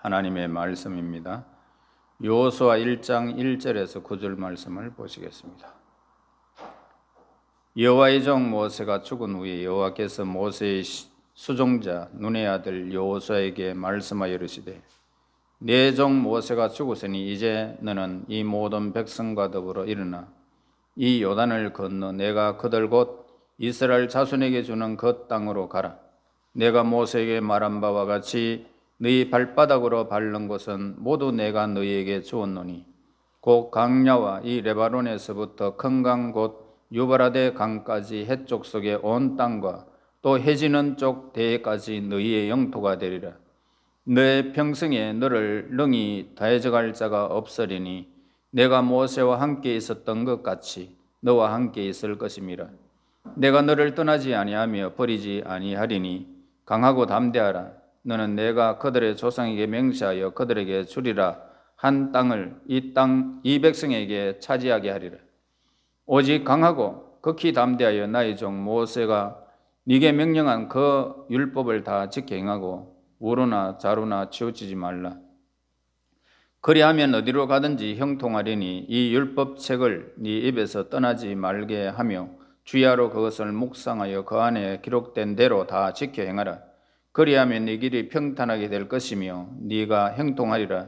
하나님의 말씀입니다. 여호수아 1장 1절에서 9절 말씀을 보시겠습니다. 여호와의 종 모세가 죽은 후에 여호와께서 모세의 수종자 눈의 아들 여호수아에게 말씀하여 이르시되 내 종 모세가 죽었으니 이제 너는 이 모든 백성과 더불어 일어나 이 요단을 건너 내가 그들 곧 이스라엘 자손에게 주는 그 땅으로 가라. 내가 모세에게 말한 바와 같이 너희 발바닥으로 밟는 곳은 모두 내가 너희에게 주었노니 곧 강야와 이 레바논에서부터 큰 강 곧 유브라데 강까지 해쪽 속의 온 땅과 또 해지는 쪽 대해까지 너희의 영토가 되리라. 내 평생에 너를 능히 대적할 자가 없으리니 내가 모세와 함께 있었던 것 같이 너와 함께 있을 것임이라. 내가 너를 떠나지 아니하며 버리지 아니하리니 강하고 담대하라. 너는 내가 그들의 조상에게 맹세하여 그들에게 주리라 한 땅을 이 백성에게 차지하게 하리라. 오직 강하고 극히 담대하여 나의 종 모세가 네게 명령한 그 율법을 다 지켜 행하고 우로나 자로나 치우치지 말라. 그리하면 어디로 가든지 형통하리니 이 율법책을 네 입에서 떠나지 말게 하며 주야로 그것을 묵상하여 그 안에 기록된 대로 다 지켜 행하라. 그리하면 네 길이 평탄하게 될 것이며 네가 형통하리라.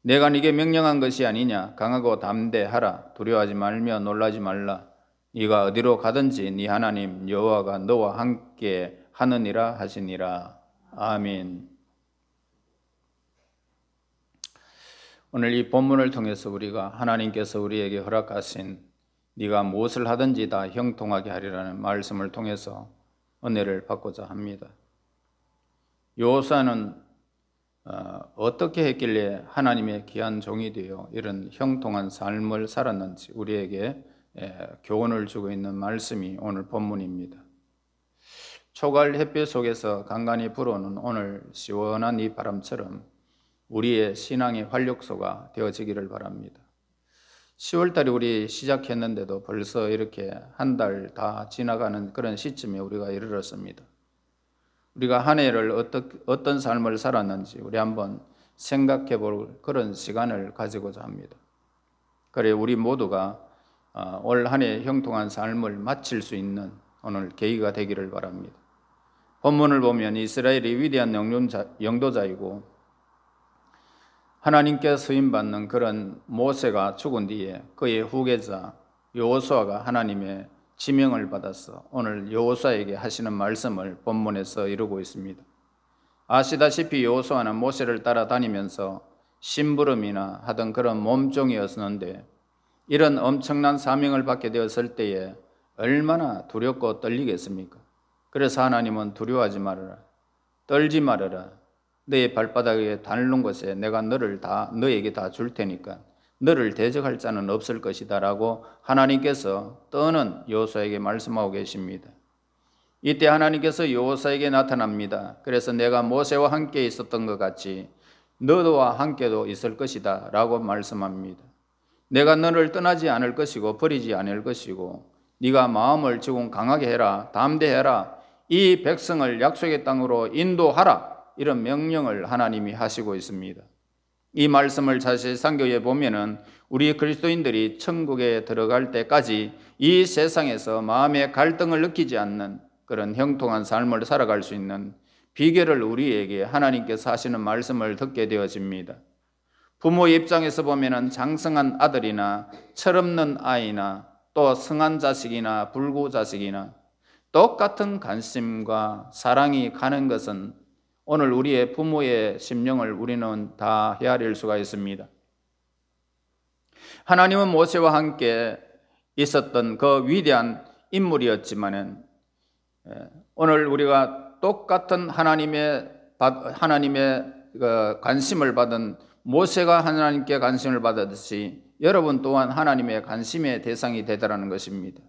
내가 네게 명령한 것이 아니냐. 강하고 담대하라. 두려워하지 말며 놀라지 말라. 네가 어디로 가든지 네 하나님 여호와가 너와 함께 하느니라 하시니라. 아멘. 오늘 이 본문을 통해서 우리가 하나님께서 우리에게 허락하신 네가 무엇을 하든지 다 형통하게 하리라는 말씀을 통해서 은혜를 받고자 합니다. 여호수아는 어떻게 했길래 하나님의 귀한 종이 되어 이런 형통한 삶을 살았는지 우리에게 교훈을 주고 있는 말씀이 오늘 본문입니다. 초가을 햇빛 속에서 간간히 불어오는 오늘 시원한 이 바람처럼 우리의 신앙의 활력소가 되어지기를 바랍니다. 10월달에 우리 시작했는데도 벌써 이렇게 한 달 다 지나가는 그런 시점에 우리가 이르렀습니다. 우리가 한 해를 어떤 삶을 살았는지 우리 한번 생각해 볼 그런 시간을 가지고자 합니다. 그래 우리 모두가 올 한 해 형통한 삶을 마칠 수 있는 오늘 계기가 되기를 바랍니다. 본문을 보면 이스라엘이 위대한 영도자이고 하나님께 쓰임받는 그런 모세가 죽은 뒤에 그의 후계자 여호수아가 하나님의 지명을 받아서 오늘 여호수아에게 하시는 말씀을 본문에서 이루고 있습니다. 아시다시피 여호수아는 모세를 따라다니면서 심부름이나 하던 그런 몸종이었는데 이런 엄청난 사명을 받게 되었을 때에 얼마나 두렵고 떨리겠습니까? 그래서 하나님은 두려워하지 말아라, 떨지 말아라. 너의 발바닥에 닿는 곳에 내가 너에게 다 줄 테니까 너를 대적할 자는 없을 것이다 라고 하나님께서 떠는 여호수아에게 말씀하고 계십니다. 이때 하나님께서 여호수아에게 나타납니다. 그래서 내가 모세와 함께 있었던 것 같이 너와 함께도 있을 것이다 라고 말씀합니다. 내가 너를 떠나지 않을 것이고 버리지 않을 것이고 네가 마음을 지금 강하게 해라, 담대해라, 이 백성을 약속의 땅으로 인도하라, 이런 명령을 하나님이 하시고 있습니다. 이 말씀을 자세히 상고해 보면은 우리 그리스도인들이 천국에 들어갈 때까지 이 세상에서 마음의 갈등을 느끼지 않는 그런 형통한 삶을 살아갈 수 있는 비결을 우리에게 하나님께서 하시는 말씀을 듣게 되어집니다. 부모의 입장에서 보면은 장성한 아들이나 철없는 아이나 또 성한 자식이나 불구 자식이나 똑같은 관심과 사랑이 가는 것은 오늘 우리의 부모의 심령을 우리는 다 헤아릴 수가 있습니다. 하나님은 모세와 함께 있었던 그 위대한 인물이었지만은 오늘 우리가 똑같은 하나님의 관심을 받은 모세가 하나님께 관심을 받았듯이 여러분 또한 하나님의 관심의 대상이 되더라는 것입니다.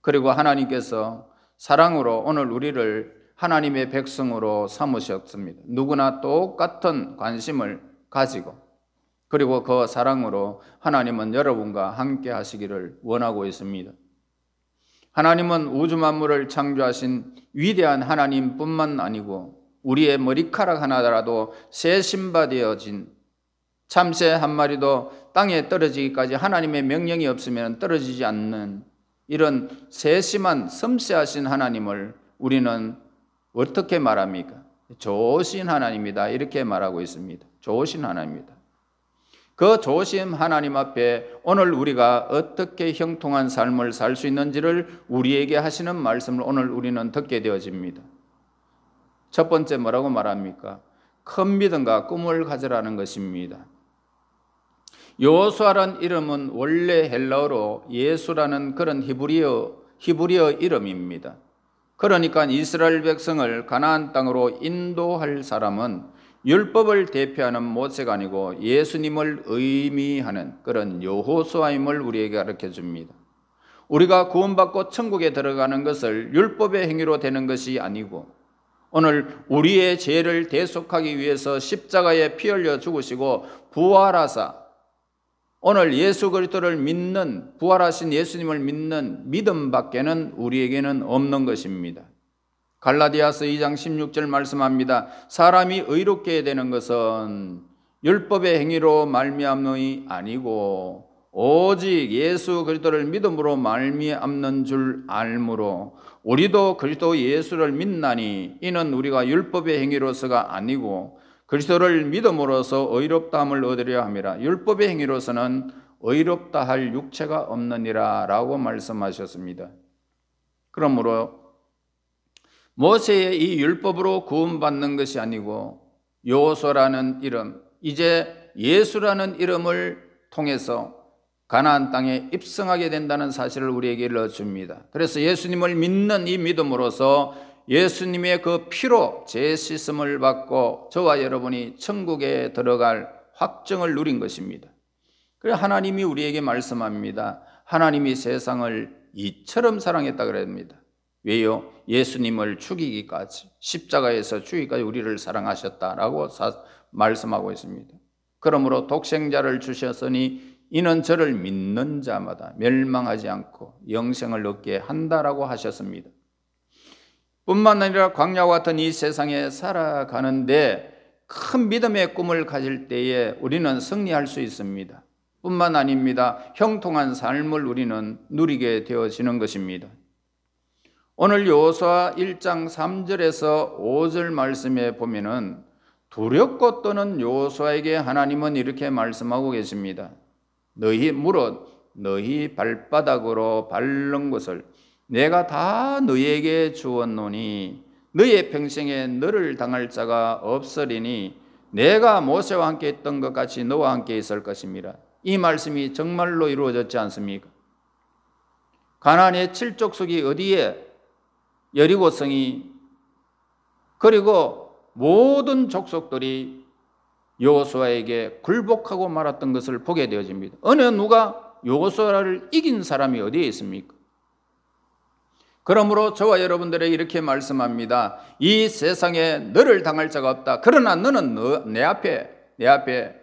그리고 하나님께서 사랑으로 오늘 우리를 하나님의 백성으로 삼으셨습니다. 누구나 똑같은 관심을 가지고 그리고 그 사랑으로 하나님은 여러분과 함께 하시기를 원하고 있습니다. 하나님은 우주 만물을 창조하신 위대한 하나님뿐만 아니고 우리의 머리카락 하나라도 세심바 되어진 참새 한 마리도 땅에 떨어지기까지 하나님의 명령이 없으면 떨어지지 않는 이런 세심한 섬세하신 하나님을 우리는 어떻게 말합니까? 좋으신 하나님이다 이렇게 말하고 있습니다. 좋으신 하나님이다. 그 좋으신 하나님 앞에 오늘 우리가 어떻게 형통한 삶을 살 수 있는지를 우리에게 하시는 말씀을 오늘 우리는 듣게 되어집니다. 첫 번째 뭐라고 말합니까? 큰 믿음과 꿈을 가지라는 것입니다. 여호수아라는 이름은 원래 헬라어로 예수라는 그런 히브리어 이름입니다. 그러니까 이스라엘 백성을 가나안 땅으로 인도할 사람은 율법을 대표하는 모세가 아니고 예수님을 의미하는 그런 여호수아임을 우리에게 가르쳐 줍니다. 우리가 구원받고 천국에 들어가는 것을 율법의 행위로 되는 것이 아니고 오늘 우리의 죄를 대속하기 위해서 십자가에 피 흘려 죽으시고 부활하사 오늘 예수 그리스도를 믿는 부활하신 예수님을 믿는 믿음밖에는 우리에게는 없는 것입니다. 갈라디아서 2장 16절 말씀합니다. 사람이 의롭게 되는 것은 율법의 행위로 말미암음이 아니고 오직 예수 그리스도를 믿음으로 말미암는 줄 알므로 우리도 그리스도 예수를 믿나니 이는 우리가 율법의 행위로서가 아니고 그리스도를 믿음으로써 의롭다함을 얻으려 함이라. 율법의 행위로서는 의롭다 할 육체가 없느니라 라고 말씀하셨습니다. 그러므로 모세의 이 율법으로 구원받는 것이 아니고 여호수아라는 이름, 이제 예수라는 이름을 통해서 가나안 땅에 입성하게 된다는 사실을 우리에게 일러줍니다. 그래서 예수님을 믿는 이 믿음으로써 예수님의 그 피로 죄 씻음을 받고 저와 여러분이 천국에 들어갈 확정을 누린 것입니다. 그래서 하나님이 우리에게 말씀합니다. 하나님이 세상을 이처럼 사랑했다 그럽니다. 왜요? 예수님을 죽이기까지, 십자가에서 죽이기까지 우리를 사랑하셨다라고 말씀하고 있습니다. 그러므로 독생자를 주셨으니 이는 저를 믿는 자마다 멸망하지 않고 영생을 얻게 한다라고 하셨습니다. 뿐만 아니라 광야와 같은 이 세상에 살아가는데 큰 믿음의 꿈을 가질 때에 우리는 승리할 수 있습니다. 뿐만 아닙니다. 형통한 삶을 우리는 누리게 되어지는 것입니다. 오늘 여호수아 1장 3절에서 5절 말씀에 보면은 두렵고 떠는 여호수아에게 하나님은 이렇게 말씀하고 계십니다. 너희 발바닥으로 밟는 것을 내가 다 너희에게 주었노니 너희의 평생에 너를 당할 자가 없으리니 내가 모세와 함께 했던 것 같이 너와 함께 있을 것입니다. 이 말씀이 정말로 이루어졌지 않습니까? 가나안의 7족속이 어디에? 여리고성이, 그리고 모든 족속들이 여호수아에게 굴복하고 말았던 것을 보게 되어집니다. 어느 누가 여호수아를 이긴 사람이 어디에 있습니까? 그러므로 저와 여러분들에게 이렇게 말씀합니다. 이 세상에 너를 당할 자가 없다. 그러나 너는 내 앞에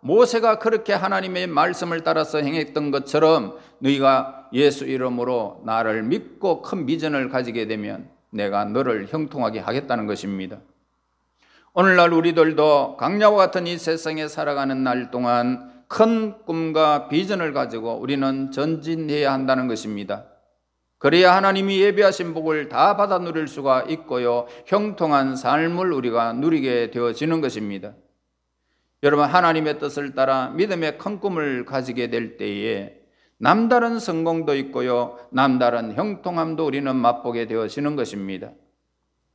모세가 그렇게 하나님의 말씀을 따라서 행했던 것처럼 너희가 예수 이름으로 나를 믿고 큰 비전을 가지게 되면 내가 너를 형통하게 하겠다는 것입니다. 오늘날 우리들도 강야와 같은 이 세상에 살아가는 날 동안 큰 꿈과 비전을 가지고 우리는 전진해야 한다는 것입니다. 그래야 하나님이 예비하신 복을 다 받아 누릴 수가 있고요, 형통한 삶을 우리가 누리게 되어지는 것입니다. 여러분, 하나님의 뜻을 따라 믿음의 큰 꿈을 가지게 될 때에 남다른 성공도 있고요, 남다른 형통함도 우리는 맛보게 되어지는 것입니다.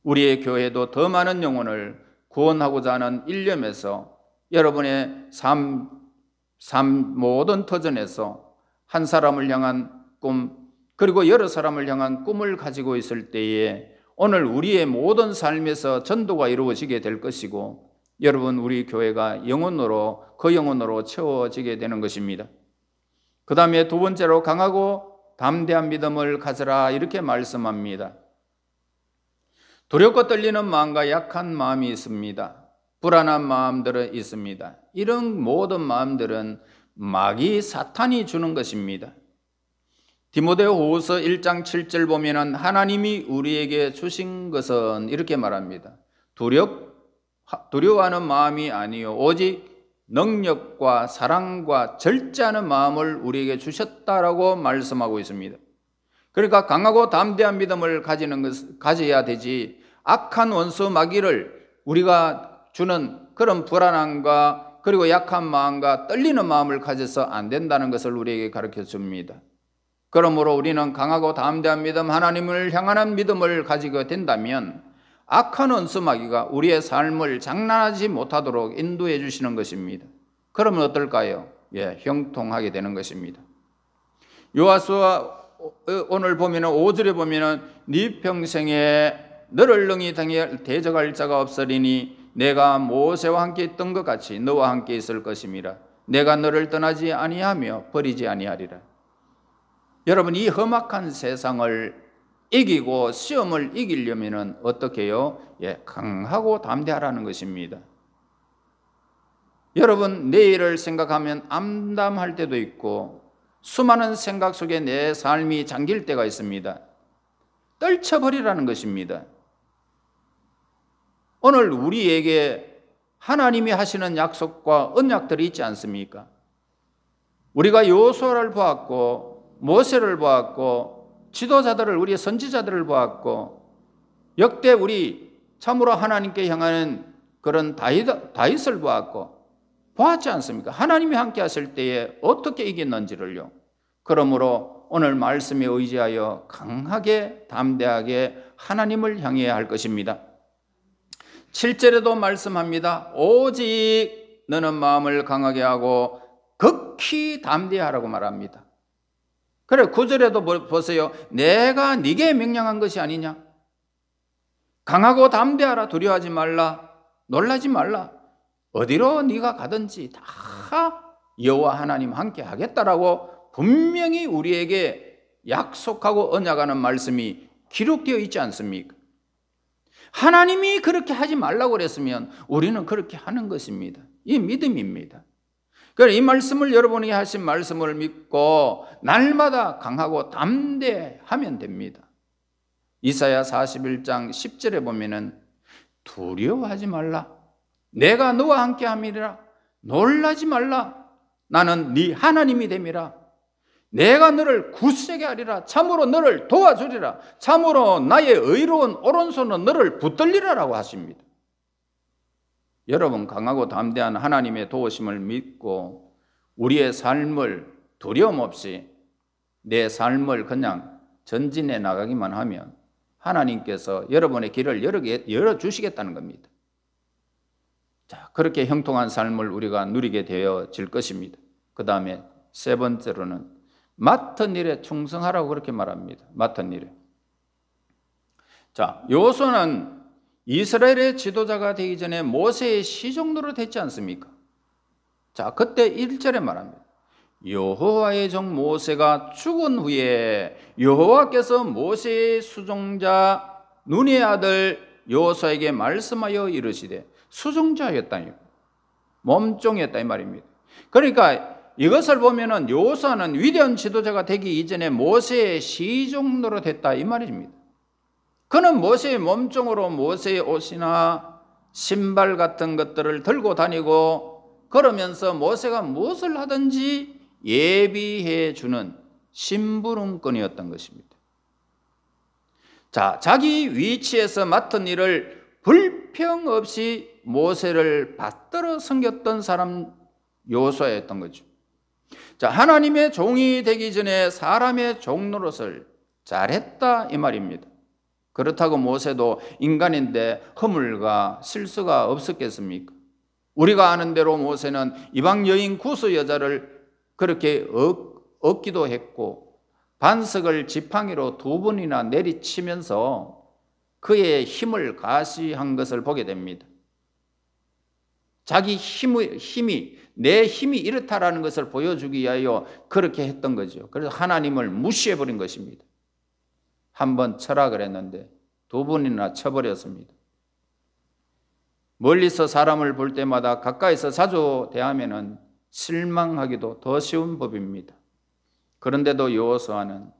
우리의 교회도 더 많은 영혼을 구원하고자 하는 일념에서 여러분의 삶 모든 터전에서 한 사람을 향한 꿈, 그리고 여러 사람을 향한 꿈을 가지고 있을 때에 오늘 우리의 모든 삶에서 전도가 이루어지게 될 것이고, 여러분, 우리 교회가 그 영혼으로 채워지게 되는 것입니다. 그 다음에 두 번째로 강하고 담대한 믿음을 가져라 이렇게 말씀합니다. 두렵고 떨리는 마음과 약한 마음이 있습니다. 불안한 마음들은 있습니다. 이런 모든 마음들은 마귀 사탄이 주는 것입니다. 디모데후서 1장 7절 보면은 하나님이 우리에게 주신 것은 이렇게 말합니다. 두려워하는 마음이 아니요 오직 능력과 사랑과 절제하는 마음을 우리에게 주셨다라고 말씀하고 있습니다. 그러니까 강하고 담대한 믿음을 가져야 되지, 악한 원수 마귀를 우리가 주는 그런 불안함과 그리고 약한 마음과 떨리는 마음을 가져서 안 된다는 것을 우리에게 가르쳐 줍니다. 그러므로 우리는 강하고 담대한 믿음, 하나님을 향하는 믿음을 가지게 된다면 악한 원수 마귀가 우리의 삶을 장난하지 못하도록 인도해 주시는 것입니다. 그러면 어떨까요? 형통하게 되는 것입니다. 요하수아 오늘 보면은 5절에 보면은 네 평생에 너를 능히 대적할 자가 없으리니 내가 모세와 함께 있던 것 같이 너와 함께 있을 것임이라. 내가 너를 떠나지 아니하며 버리지 아니하리라. 여러분, 이 험악한 세상을 이기고 시험을 이기려면 어떻게 해요? 강하고 담대하라는 것입니다. 여러분, 내일을 생각하면 암담할 때도 있고 수많은 생각 속에 내 삶이 잠길 때가 있습니다. 떨쳐버리라는 것입니다. 오늘 우리에게 하나님이 하시는 약속과 언약들이 있지 않습니까? 우리가 여호수아를 보았고 모세를 보았고 지도자들을, 우리의 선지자들을 보았고 역대 우리 참으로 하나님께 향하는 그런 다윗을 보았지 않습니까? 하나님이 함께 하실 때에 어떻게 이겼는지를요. 그러므로 오늘 말씀에 의지하여 강하게 담대하게 하나님을 향해야 할 것입니다. 7절에도 말씀합니다. 오직 너는 마음을 강하게 하고 극히 담대하라고 말합니다. 그래, 9절에도 보세요. 내가 네게 명령한 것이 아니냐? 강하고 담대하라. 두려워하지 말라. 놀라지 말라. 어디로 네가 가든지 다 여호와 하나님 함께 하겠다라고 분명히 우리에게 약속하고 언약하는 말씀이 기록되어 있지 않습니까? 하나님이 그렇게 하지 말라고 그랬으면 우리는 그렇게 하는 것입니다. 이 믿음입니다. 그래서 이 말씀을, 여러분이 하신 말씀을 믿고 날마다 강하고 담대하면 됩니다. 이사야 41장 10절에 보면은 두려워하지 말라. 내가 너와 함께 함이라. 놀라지 말라. 나는 네 하나님이 됨이라. 내가 너를 굳세게 하리라. 참으로 너를 도와주리라. 참으로 나의 의로운 오른손은 너를 붙들리라라고 하십니다. 여러분, 강하고 담대한 하나님의 도우심을 믿고 우리의 삶을 두려움 없이 내 삶을 그냥 전진해 나가기만 하면 하나님께서 여러분의 길을 열어주시겠다는 겁니다. 자, 그렇게 형통한 삶을 우리가 누리게 되어질 것입니다. 그 다음에 세 번째로는 맡은 일에 충성하라고 그렇게 말합니다. 맡은 일에. 자, 여호수아는 이스라엘의 지도자가 되기 전에 모세의 시종노릇 했지 않습니까? 자, 그때 1절에 말합니다. 여호와의 종 모세가 죽은 후에 여호와께서 모세의 수종자 눈의 아들 여호수아에게 말씀하여 이르시되, 수종자였다니, 몸종이었다 이 말입니다. 그러니까 이것을 보면은 여호수아는 위대한 지도자가 되기 이전에 모세의 시종노릇 했다 이 말입니다. 그는 모세의 몸종으로 모세의 옷이나 신발 같은 것들을 들고 다니고 그러면서 모세가 무엇을 하든지 예비해 주는 심부름꾼이었던 것입니다. 자, 자기 위치에서 맡은 일을 불평 없이 모세를 받들어 섬겼던 사람 여호수아였던 거죠. 자, 하나님의 종이 되기 전에 사람의 종 노릇을 잘했다 이 말입니다. 그렇다고 모세도 인간인데 허물과 실수가 없었겠습니까? 우리가 아는 대로 모세는 이방 여인 구스 여자를 그렇게 얻기도 했고 반석을 지팡이로 2번이나 내리치면서 그의 힘을 가시한 것을 보게 됩니다. 자기 내 힘이 이렇다라는 것을 보여주기 위하여 그렇게 했던 거죠. 그래서 하나님을 무시해버린 것입니다. 한 번 철학을 했는데 2번이나 쳐버렸습니다. 멀리서 사람을 볼 때마다 가까이서 자주 대하면은 실망하기도 더 쉬운 법입니다. 그런데도 여호수아는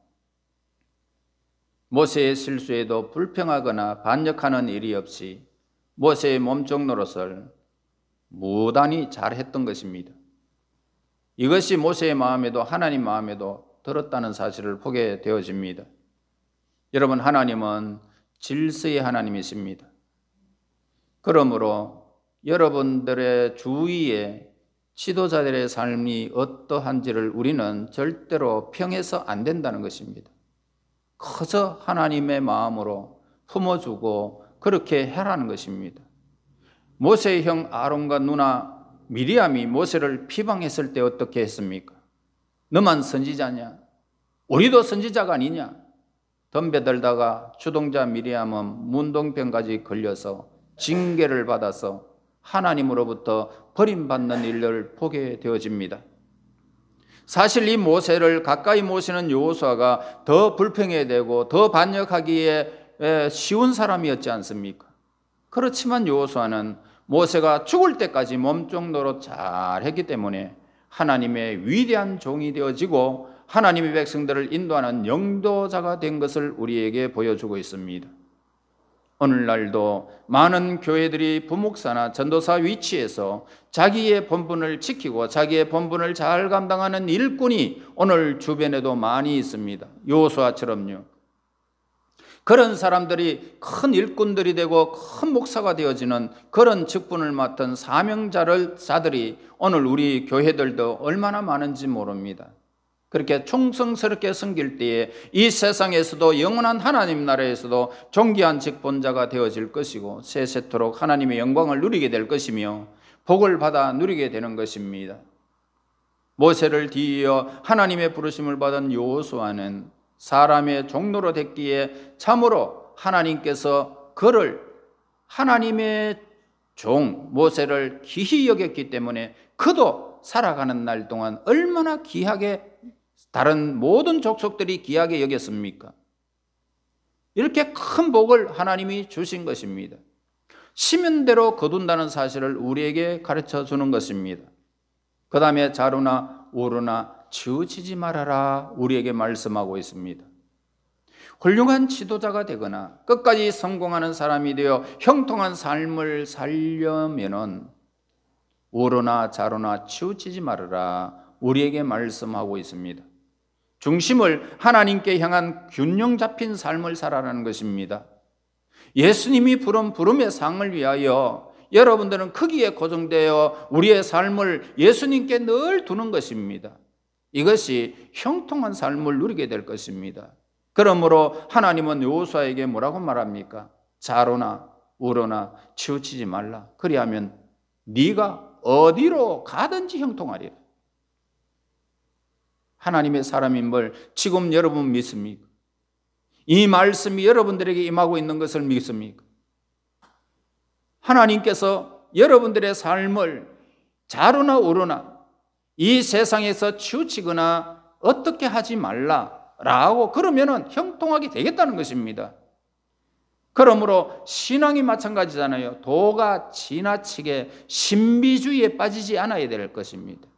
모세의 실수에도 불평하거나 반역하는 일이 없이 모세의 몸종 노릇을 무단히 잘했던 것입니다. 이것이 모세의 마음에도 하나님 마음에도 들었다는 사실을 보게 되어집니다. 여러분, 하나님은 질서의 하나님이십니다. 그러므로 여러분들의 주위에 지도자들의 삶이 어떠한지를 우리는 절대로 평해서 안 된다는 것입니다. 커서 하나님의 마음으로 품어주고 그렇게 해라는 것입니다. 모세의 형 아론과 누나 미리암이 모세를 비방했을 때 어떻게 했습니까? 너만 선지자냐? 우리도 선지자가 아니냐? 덤벼들다가 주동자 미리암은 문둥병까지 걸려서 징계를 받아서 하나님으로부터 버림받는 일을 보게 되어집니다. 사실 이 모세를 가까이 모시는 여호수아가 더 불평해야 되고 더 반역하기에 쉬운 사람이었지 않습니까? 그렇지만 여호수아는 모세가 죽을 때까지 몸종 노릇 잘했기 때문에 하나님의 위대한 종이 되어지고 하나님의 백성들을 인도하는 영도자가 된 것을 우리에게 보여주고 있습니다. 오늘날도 많은 교회들이 부목사나 전도사 위치에서 자기의 본분을 지키고 자기의 본분을 잘 감당하는 일꾼이 오늘 주변에도 많이 있습니다. 여호수아처럼요. 그런 사람들이 큰 일꾼들이 되고 큰 목사가 되어지는 그런 직분을 맡은 사명자들이 오늘 우리 교회들도 얼마나 많은지 모릅니다. 그렇게 충성스럽게 섬길 때에 이 세상에서도 영원한 하나님 나라에서도 존귀한 직분자가 되어질 것이고 세세토록 하나님의 영광을 누리게 될 것이며 복을 받아 누리게 되는 것입니다. 모세를 뒤이어 하나님의 부르심을 받은 여호수아는 사람의 종로로 됐기에 참으로 하나님께서 그를 하나님의 종 모세를 귀히 여겼기 때문에 그도 살아가는 날 동안 얼마나 귀하게 다른 모든 족속들이 귀하게 여겼습니까? 이렇게 큰 복을 하나님이 주신 것입니다. 시면대로 거둔다는 사실을 우리에게 가르쳐 주는 것입니다. 그 다음에 자루나 우루나 치우치지 말아라 우리에게 말씀하고 있습니다. 훌륭한 지도자가 되거나 끝까지 성공하는 사람이 되어 형통한 삶을 살려면은 우루나 자루나 치우치지 말아라 우리에게 말씀하고 있습니다. 중심을 하나님께 향한 균형 잡힌 삶을 살아라는 것입니다. 예수님이 부른 부름의 상을 위하여 여러분들은 크기에 고정되어 우리의 삶을 예수님께 늘 두는 것입니다. 이것이 형통한 삶을 누리게 될 것입니다. 그러므로 하나님은 여호수아에게 뭐라고 말합니까? 자로나 우로나 치우치지 말라. 그리하면 네가 어디로 가든지 형통하리라. 하나님의 사람인 걸 지금 여러분 믿습니까? 이 말씀이 여러분들에게 임하고 있는 것을 믿습니까? 하나님께서 여러분들의 삶을 자루나 우루나 이 세상에서 치우치거나 어떻게 하지 말라라고 그러면은 형통하게 되겠다는 것입니다. 그러므로 신앙이 마찬가지잖아요. 도가 지나치게 신비주의에 빠지지 않아야 될 것입니다.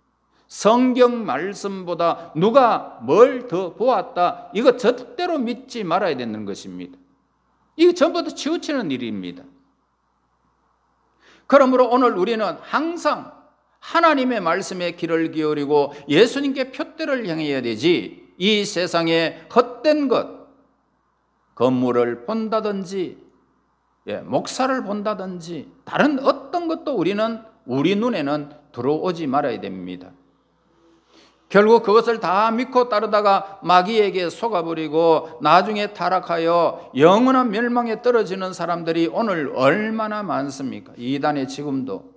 성경 말씀보다 누가 뭘 더 보았다 이거 절대로 믿지 말아야 되는 것입니다. 이게 전부 다 치우치는 일입니다. 그러므로 오늘 우리는 항상 하나님의 말씀에 귀를 기울이고 예수님께 표대를 향해야 되지 이 세상에 헛된 것 건물을 본다든지 목사를 본다든지 다른 어떤 것도 우리 눈에는 들어오지 말아야 됩니다. 결국 그것을 다 믿고 따르다가 마귀에게 속아버리고 나중에 타락하여 영원한 멸망에 떨어지는 사람들이 오늘 얼마나 많습니까? 이단에 지금도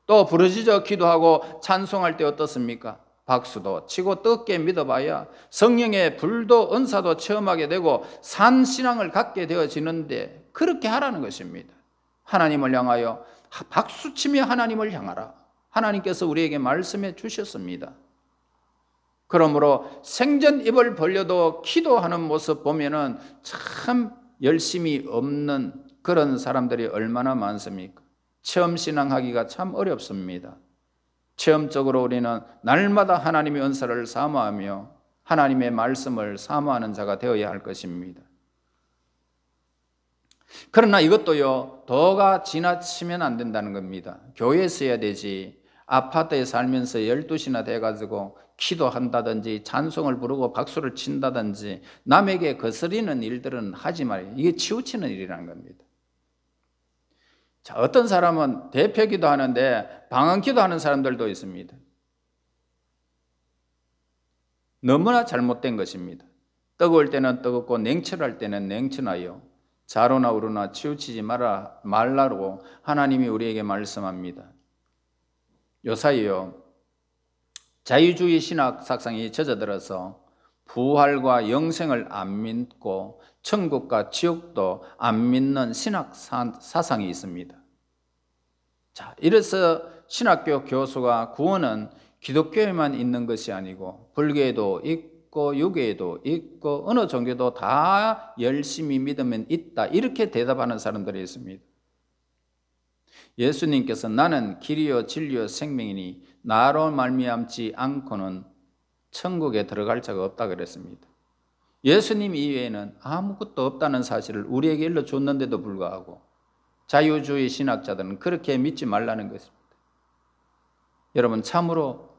또 부르짖어 기도하고 찬송할 때 어떻습니까? 박수도 치고 뜨겁게 믿어봐야 성령의 불도 은사도 체험하게 되고 산신앙을 갖게 되어지는데 그렇게 하라는 것입니다. 하나님을 향하여 박수치며 하나님을 향하라. 하나님께서 우리에게 말씀해 주셨습니다. 그러므로 생전 입을 벌려도 기도하는 모습 보면은 참 열심이 없는 그런 사람들이 얼마나 많습니까? 체험 신앙하기가 참 어렵습니다. 체험적으로 우리는 날마다 하나님의 은사를 사모하며 하나님의 말씀을 사모하는 자가 되어야 할 것입니다. 그러나 이것도요, 도가 지나치면 안 된다는 겁니다. 교회에 서야 되지, 아파트에 살면서 12시나 돼가지고 기도한다든지 찬송을 부르고 박수를 친다든지 남에게 거스리는 일들은 하지 말아요. 이게 치우치는 일이라는 겁니다. 자, 어떤 사람은 대표기도 하는데 방언기도 하는 사람들도 있습니다. 너무나 잘못된 것입니다. 뜨거울 때는 뜨겁고 냉철할 때는 냉철하여 자로나 우로나 치우치지 말라고 하나님이 우리에게 말씀합니다. 요사이요, 자유주의 신학 사상이 젖어들어서 부활과 영생을 안 믿고 천국과 지옥도 안 믿는 신학 사상이 있습니다. 자, 이래서 신학교 교수가 구원은 기독교에만 있는 것이 아니고 불교에도 있고 유교에도 있고 어느 종교도 다 열심히 믿으면 있다, 이렇게 대답하는 사람들이 있습니다. 예수님께서 나는 길이요 진리요 생명이니 나로 말미암지 않고는 천국에 들어갈 자가 없다 그랬습니다. 예수님 이외에는 아무것도 없다는 사실을 우리에게 일러줬는데도 불구하고 자유주의 신학자들은 그렇게 믿지 말라는 것입니다. 여러분, 참으로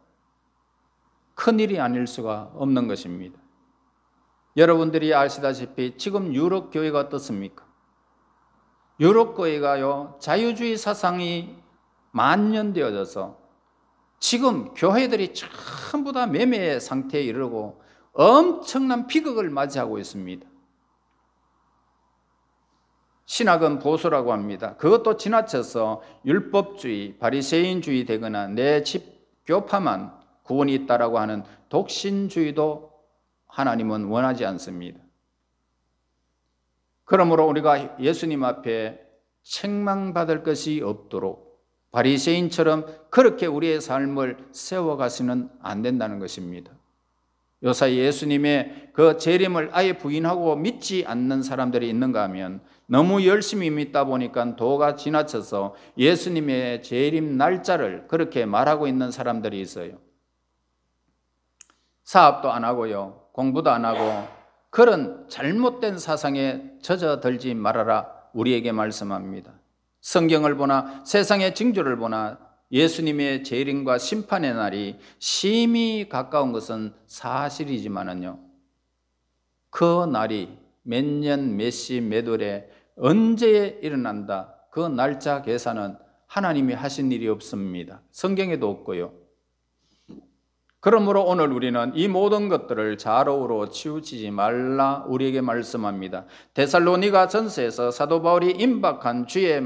큰일이 아닐 수가 없는 것입니다. 여러분들이 아시다시피 지금 유럽 교회가 어떻습니까? 유럽 교회가요, 자유주의 사상이 만연되어져서 지금 교회들이 전부 다 매매 상태에 이르고 엄청난 비극을 맞이하고 있습니다. 신학은 보수라고 합니다. 그것도 지나쳐서 율법주의, 바리새인주의 되거나 내 집 교파만 구원이 있다라고 하는 독신주의도 하나님은 원하지 않습니다. 그러므로 우리가 예수님 앞에 책망받을 것이 없도록 바리새인처럼 그렇게 우리의 삶을 세워가시는 안 된다는 것입니다. 요사이 예수님의 그 재림을 아예 부인하고 믿지 않는 사람들이 있는가 하면 너무 열심히 믿다 보니까 도가 지나쳐서 예수님의 재림 날짜를 그렇게 말하고 있는 사람들이 있어요. 사업도 안 하고요, 공부도 안 하고 그런 잘못된 사상에 젖어들지 말아라 우리에게 말씀합니다. 성경을 보나 세상의 징조를 보나 예수님의 재림과 심판의 날이 심히 가까운 것은 사실이지만은요, 그 날이 몇 년, 몇 시, 몇 월에 언제 일어난다, 그 날짜 계산은 하나님이 하신 일이 없습니다. 성경에도 없고요. 그러므로 오늘 우리는 이 모든 것들을 좌로우로 치우치지 말라 우리에게 말씀합니다. 데살로니가 전서에서 사도 바울이 임박한 주의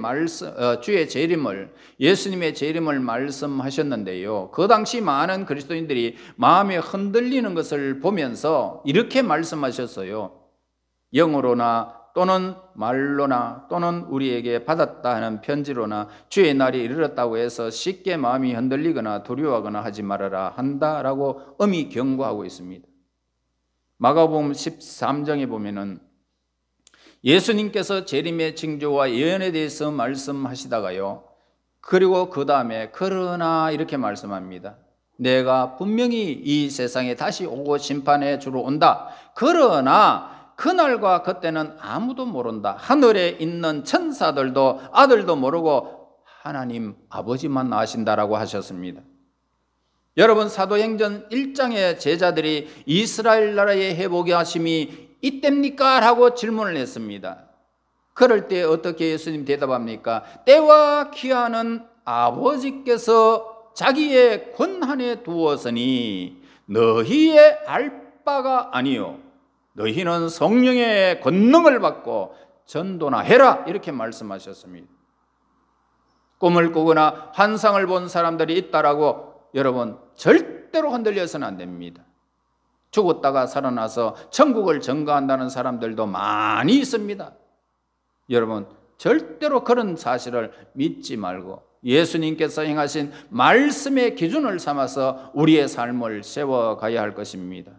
재림을, 예수님의 재림을 말씀하셨는데요, 그 당시 많은 그리스도인들이 마음이 흔들리는 것을 보면서 이렇게 말씀하셨어요. 영으로나 또는 말로나 또는 우리에게 받았다 하는 편지로나 주의 날이 이르렀다고 해서 쉽게 마음이 흔들리거나 두려워하거나 하지 말아라 한다라고 엄히 경고하고 있습니다. 마가복음 13장에 보면은 예수님께서 재림의 징조와 예언에 대해서 말씀하시다가요, 그리고 그 다음에 그러나 이렇게 말씀합니다. 내가 분명히 이 세상에 다시 오고 심판해 주러 온다. 그러나 그날과 그때는 아무도 모른다. 하늘에 있는 천사들도 아들도 모르고 하나님 아버지만 아신다라고 하셨습니다. 여러분, 사도행전 1장의 제자들이 이스라엘 나라의 회복의 하심이 이때입니까? 라고 질문을 했습니다. 그럴 때 어떻게 예수님 대답합니까? 때와 기한은 아버지께서 자기의 권한에 두었으니 너희의 알 바가 아니요 너희는 성령의 권능을 받고 전도나 해라, 이렇게 말씀하셨습니다. 꿈을 꾸거나 환상을 본 사람들이 있다라고 여러분 절대로 흔들려서는 안 됩니다. 죽었다가 살아나서 천국을 증거한다는 사람들도 많이 있습니다. 여러분 절대로 그런 사실을 믿지 말고 예수님께서 행하신 말씀의 기준을 삼아서 우리의 삶을 세워가야 할 것입니다.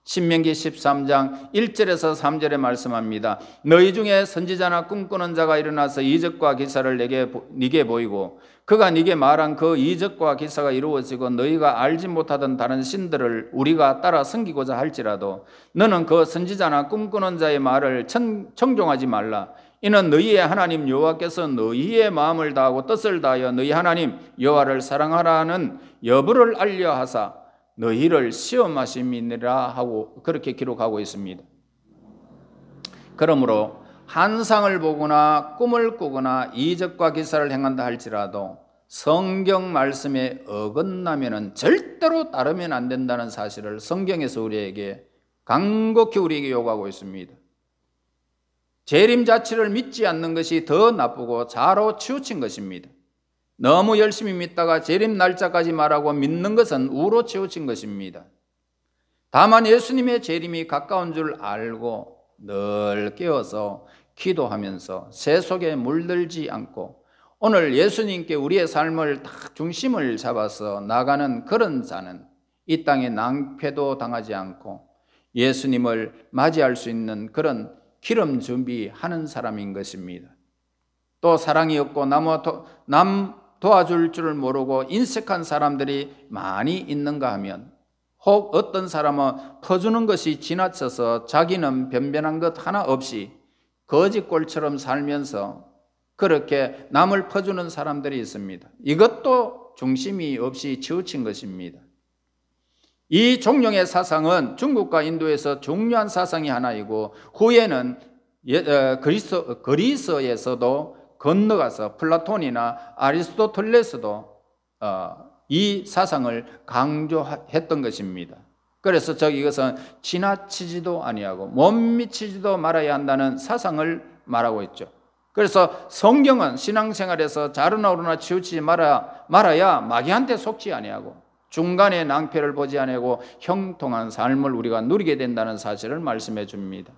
신명기 13장 1절에서 3절에 말씀합니다. 너희 중에 선지자나 꿈꾸는 자가 일어나서 이적과 기사를 네게 보이고 그가 네게 말한 그 이적과 기사가 이루어지고 너희가 알지 못하던 다른 신들을 우리가 따라 섬기고자 할지라도 너는 그 선지자나 꿈꾸는 자의 말을 청종하지 말라. 이는 너희의 하나님 여호와께서 너희의 마음을 다하고 뜻을 다하여 너희 하나님 여호와를 사랑하라는 여부를 알려 하사 너희를 시험하심이니라 하고 그렇게 기록하고 있습니다. 그러므로 환상을 보거나 꿈을 꾸거나 이적과 기사를 행한다 할지라도 성경 말씀에 어긋나면은 절대로 따르면 안 된다는 사실을 성경에서 우리에게 간곡히 우리에게 요구하고 있습니다. 재림 자체를 믿지 않는 것이 더 나쁘고 자로 치우친 것입니다. 너무 열심히 믿다가 재림 날짜까지 말하고 믿는 것은 우로 치우친 것입니다. 다만 예수님의 재림이 가까운 줄 알고 늘 깨어서 기도하면서 새 속에 물들지 않고 오늘 예수님께 우리의 삶을 딱 중심을 잡아서 나가는 그런 자는 이 땅에 낭패도 당하지 않고 예수님을 맞이할 수 있는 그런 기름 준비하는 사람인 것입니다. 또 사랑이 없고 남 도와줄 줄을 모르고 인색한 사람들이 많이 있는가 하면 혹 어떤 사람은 퍼주는 것이 지나쳐서 자기는 변변한 것 하나 없이 거지꼴처럼 살면서 그렇게 남을 퍼주는 사람들이 있습니다. 이것도 중심이 없이 치우친 것입니다. 이 종룡의 사상은 중국과 인도에서 중요한 사상이 하나이고 후에는 그리스에서도 건너가서 플라톤이나 아리스토텔레스도 이 사상을 강조했던 것입니다. 그래서 이것은 지나치지도 아니하고 못 미치지도 말아야 한다는 사상을 말하고 있죠. 그래서 성경은 신앙생활에서 자르나 오르나 치우치지 말아야 마귀한테 속지 아니하고 중간에 낭패를 보지 아니하고 형통한 삶을 우리가 누리게 된다는 사실을 말씀해 줍니다.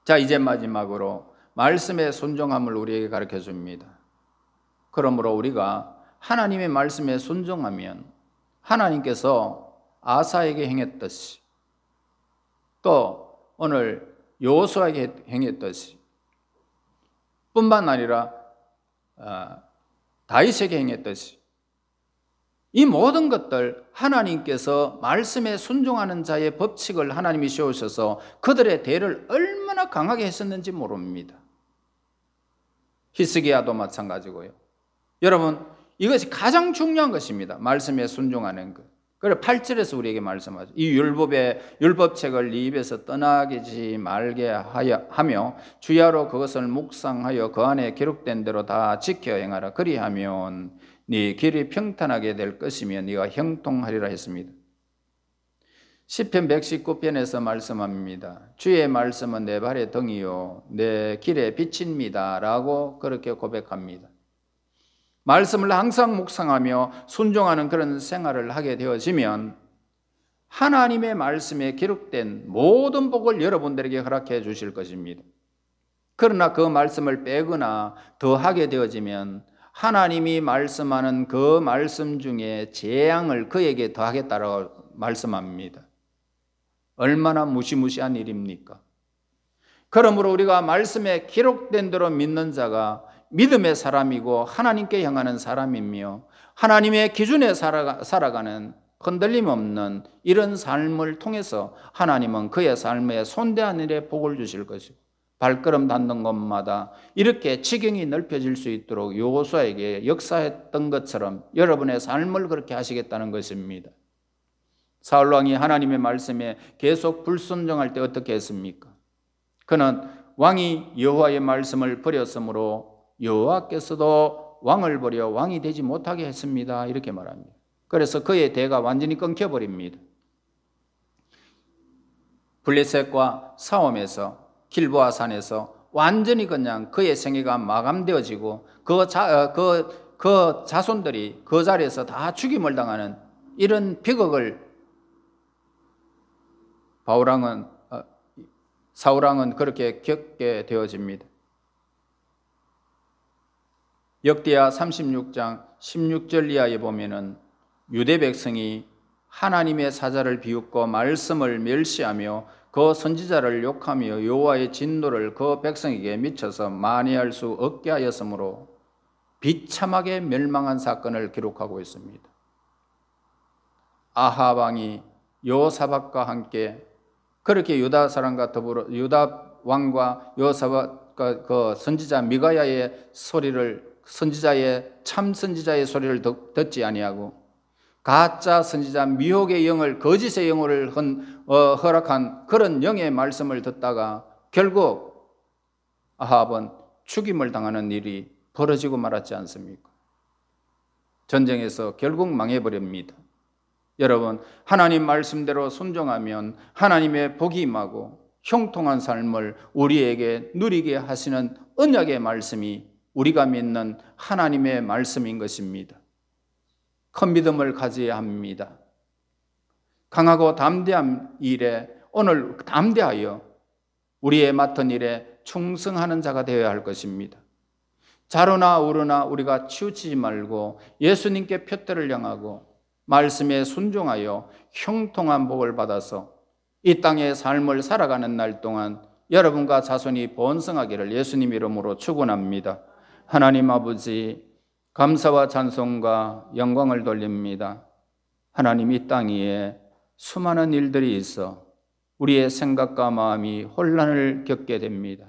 자, 이제 마지막으로 말씀의 순종함을 우리에게 가르쳐 줍니다. 그러므로 우리가 하나님의 말씀에 순종하면 하나님께서 아사에게 행했듯이 또 오늘 여호수아에게 행했듯이 뿐만 아니라 다윗에게 행했듯이 이 모든 것들 하나님께서 말씀에 순종하는 자의 법칙을 하나님이 세우셔서 그들의 대를 얼마나 강하게 했었는지 모릅니다. 히스기야도 마찬가지고요. 여러분, 이것이 가장 중요한 것입니다. 말씀에 순종하는 것. 그래 8절에서 우리에게 말씀하죠. 이 율법책을 네 입에서 떠나지 말게 하며 주야로 그것을 묵상하여 그 안에 기록된 대로 다 지켜 행하라. 그리하면 네 길이 평탄하게 될 것이며 네가 형통하리라 했습니다. 시편 119편에서 말씀합니다. 주의 말씀은 내 발의 등이요 내 길의 빛입니다 라고 그렇게 고백합니다. 말씀을 항상 묵상하며 순종하는 그런 생활을 하게 되어지면 하나님의 말씀에 기록된 모든 복을 여러분들에게 허락해 주실 것입니다. 그러나 그 말씀을 빼거나 더하게 되어지면 하나님이 말씀하는 그 말씀 중에 재앙을 그에게 더하겠다라고 말씀합니다. 얼마나 무시무시한 일입니까? 그러므로 우리가 말씀에 기록된 대로 믿는 자가 믿음의 사람이고 하나님께 향하는 사람이며 하나님의 기준에 살아가는 흔들림 없는 이런 삶을 통해서 하나님은 그의 삶에 손대한 일에 복을 주실 것이고 발걸음 닿는 곳마다 이렇게 지경이 넓혀질 수 있도록 여호수아에게 역사했던 것처럼 여러분의 삶을 그렇게 하시겠다는 것입니다. 사울왕이 하나님의 말씀에 계속 불순종할 때 어떻게 했습니까? 그는 왕이 여호와의 말씀을 버렸으므로 여호와께서도 왕을 버려 왕이 되지 못하게 했습니다. 이렇게 말합니다. 그래서 그의 대가 완전히 끊겨버립니다. 블레셋과 싸움에서 길보아 산에서 완전히 그냥 그의 생애가 마감되어지고 그 자손들이 그 자리에서 다 죽임을 당하는 이런 비극을 사울왕은 그렇게 겪게 되어집니다. 역대하 36장 16절 이하에 보면은 유대 백성이 하나님의 사자를 비웃고 말씀을 멸시하며 그 선지자를 욕하며 여호와의 진노를 그 백성에게 미쳐서 만회할 수 없게 하였으므로 비참하게 멸망한 사건을 기록하고 있습니다. 아합 왕이 여호사밧과 함께 그렇게 유다 사람과 더불어 유다 왕과 여호사밧과 그 선지자 미가야의 소리를 참 선지자의 소리를 듣지 아니하고 가짜 선지자 미혹의 영을 거짓의 영을 허락한 그런 영의 말씀을 듣다가 결국 아합은 죽임을 당하는 일이 벌어지고 말았지 않습니까? 전쟁에서 결국 망해버립니다. 여러분, 하나님 말씀대로 순종하면 하나님의 복이 임하고 형통한 삶을 우리에게 누리게 하시는 언약의 말씀이 우리가 믿는 하나님의 말씀인 것입니다. 큰 믿음을 가져야 합니다. 강하고 담대한 일에 오늘 담대하여 우리의 맡은 일에 충성하는 자가 되어야 할 것입니다. 자로나 우로나 우리가 치우치지 말고 예수님께 표대를 향하고 말씀에 순종하여 형통한 복을 받아서 이 땅의 삶을 살아가는 날 동안 여러분과 자손이 번성하기를 예수님 이름으로 축원합니다. 하나님 아버지, 감사와 찬송과 영광을 돌립니다. 하나님, 이 땅 위에 수많은 일들이 있어 우리의 생각과 마음이 혼란을 겪게 됩니다.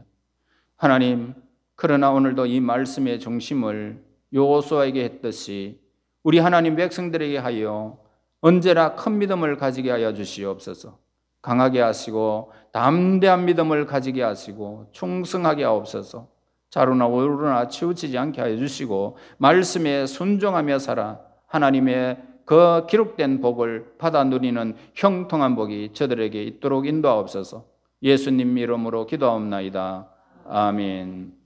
하나님, 그러나 오늘도 이 말씀의 중심을 여호수아에게 했듯이 우리 하나님 백성들에게 하여 언제나 큰 믿음을 가지게 하여 주시옵소서. 강하게 하시고 담대한 믿음을 가지게 하시고 충성하게 하옵소서. 자로나 오로나 치우치지 않게 하여 주시고 말씀에 순종하며 살아 하나님의 그 기록된 복을 받아 누리는 형통한 복이 저들에게 있도록 인도하옵소서. 예수님 이름으로 기도하옵나이다. 아멘.